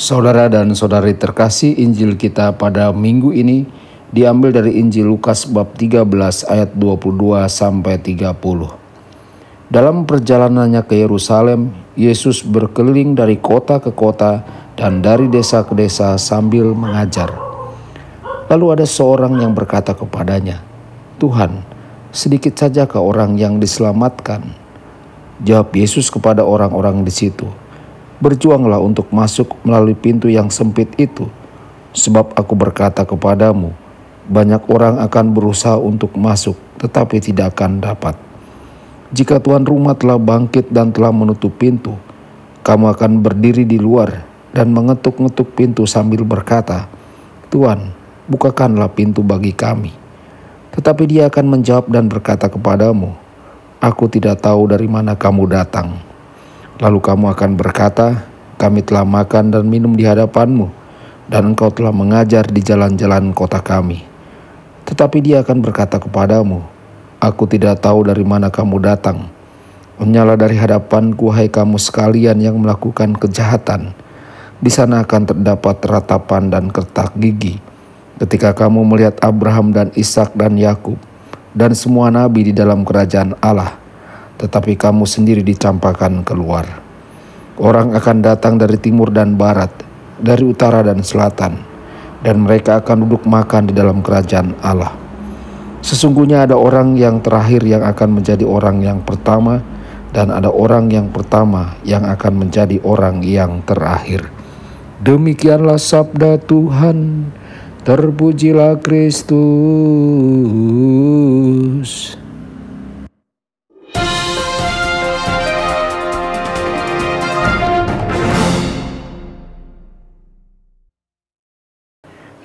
Saudara dan saudari terkasih, Injil kita pada minggu ini diambil dari Injil Lukas bab 13 ayat 22 sampai 30. Dalam perjalanannya ke Yerusalem, Yesus berkeliling dari kota ke kota dan dari desa ke desa sambil mengajar. Lalu ada seorang yang berkata kepadanya, "Tuhan, sedikit sajakah orang yang diselamatkan?" Jawab Yesus kepada orang-orang di situ, "Berjuanglah untuk masuk melalui pintu yang sempit itu, sebab aku berkata kepadamu, banyak orang akan berusaha untuk masuk, tetapi tidak akan dapat. Jika tuan rumah telah bangkit dan telah menutup pintu, kamu akan berdiri di luar dan mengetuk-ngetuk pintu sambil berkata, 'Tuan, bukakanlah pintu bagi kami.' Tetapi dia akan menjawab dan berkata kepadamu, 'Aku tidak tahu dari mana kamu datang.' Lalu kamu akan berkata, 'Kami telah makan dan minum di hadapanmu, dan engkau telah mengajar di jalan-jalan kota kami.' Tetapi dia akan berkata kepadamu, 'Aku tidak tahu dari mana kamu datang. Menyala dari hadapanku, hai kamu sekalian yang melakukan kejahatan.' Di sana akan terdapat ratapan dan kertak gigi, ketika kamu melihat Abraham dan Ishak dan Yakub, dan semua nabi di dalam kerajaan Allah. Tetapi kamu sendiri dicampakkan keluar. Orang akan datang dari timur dan barat, dari utara dan selatan, dan mereka akan duduk makan di dalam kerajaan Allah. Sesungguhnya ada orang yang terakhir yang akan menjadi orang yang pertama, dan ada orang yang pertama yang akan menjadi orang yang terakhir." Demikianlah sabda Tuhan. Terpujilah Kristus.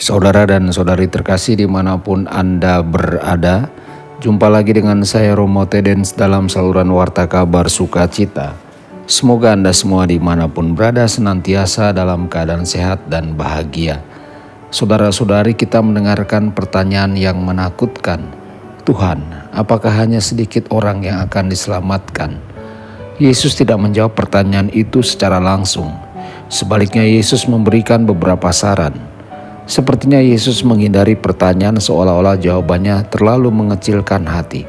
Saudara dan saudari terkasih dimanapun Anda berada, jumpa lagi dengan saya Romo Tedens dalam saluran Warta Kabar Sukacita. Semoga Anda semua dimanapun berada senantiasa dalam keadaan sehat dan bahagia. Saudara-saudari, kita mendengarkan pertanyaan yang menakutkan. Tuhan, apakah hanya sedikit orang yang akan diselamatkan? Yesus tidak menjawab pertanyaan itu secara langsung. Sebaliknya Yesus memberikan beberapa saran. Sepertinya Yesus menghindari pertanyaan seolah-olah jawabannya terlalu mengecilkan hati.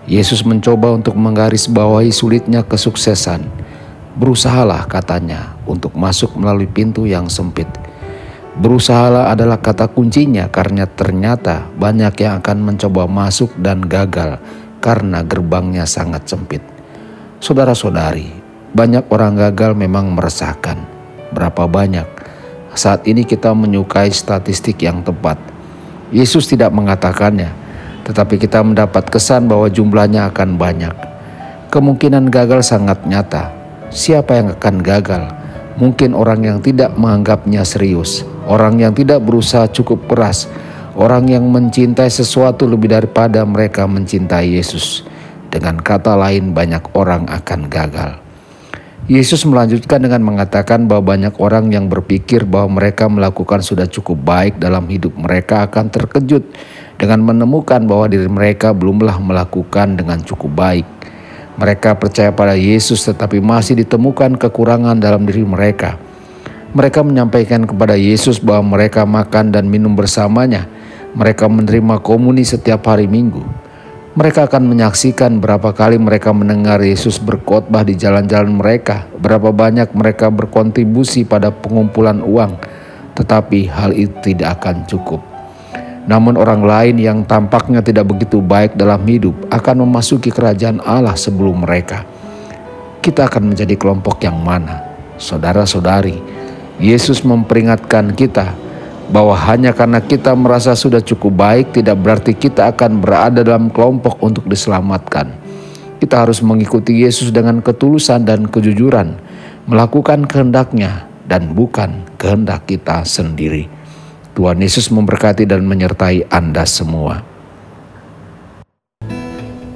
Yesus mencoba untuk menggarisbawahi sulitnya kesuksesan. Berusahalah, katanya, untuk masuk melalui pintu yang sempit. Berusahalah adalah kata kuncinya karena ternyata banyak yang akan mencoba masuk dan gagal karena gerbangnya sangat sempit. Saudara-saudari, banyak orang gagal memang meresahkan. Berapa banyak? Saat ini kita menyukai statistik yang tepat. Yesus tidak mengatakannya, tetapi kita mendapat kesan bahwa jumlahnya akan banyak. Kemungkinan gagal sangat nyata. Siapa yang akan gagal? Mungkin orang yang tidak menganggapnya serius, orang yang tidak berusaha cukup keras, orang yang mencintai sesuatu lebih daripada mereka mencintai Yesus. Dengan kata lain, banyak orang akan gagal. Yesus melanjutkan dengan mengatakan bahwa banyak orang yang berpikir bahwa mereka melakukan sudah cukup baik dalam hidup mereka akan terkejut dengan menemukan bahwa diri mereka belumlah melakukan dengan cukup baik. Mereka percaya pada Yesus tetapi masih ditemukan kekurangan dalam diri mereka. Mereka menyampaikan kepada Yesus bahwa mereka makan dan minum bersamanya. Mereka menerima komuni setiap hari Minggu. Mereka akan menyaksikan berapa kali mereka mendengar Yesus berkhotbah di jalan-jalan mereka, berapa banyak mereka berkontribusi pada pengumpulan uang, tetapi hal itu tidak akan cukup. Namun orang lain yang tampaknya tidak begitu baik dalam hidup akan memasuki kerajaan Allah sebelum mereka. Kita akan menjadi kelompok yang mana? Saudara-saudari, Yesus memperingatkan kita bahwa hanya karena kita merasa sudah cukup baik tidak berarti kita akan berada dalam kelompok untuk diselamatkan. Kita harus mengikuti Yesus dengan ketulusan dan kejujuran, melakukan kehendak-Nya dan bukan kehendak kita sendiri. Tuhan Yesus memberkati dan menyertai Anda semua.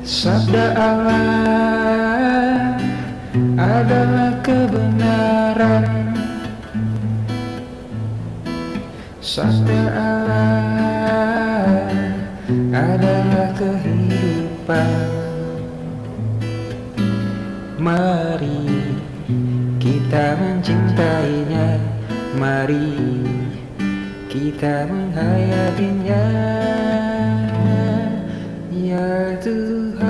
Sabda Allah adalah kebenaran. Sabda Allah adalah kehidupan. Mari kita mencintainya Mari kita menghayatinya. Ya Tuhan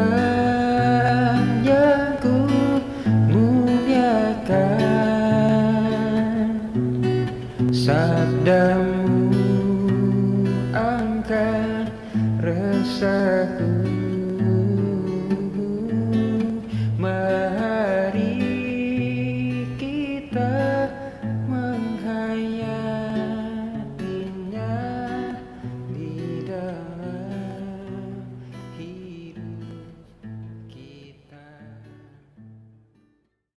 yang ku muliakan, sabdamu angkat resahku.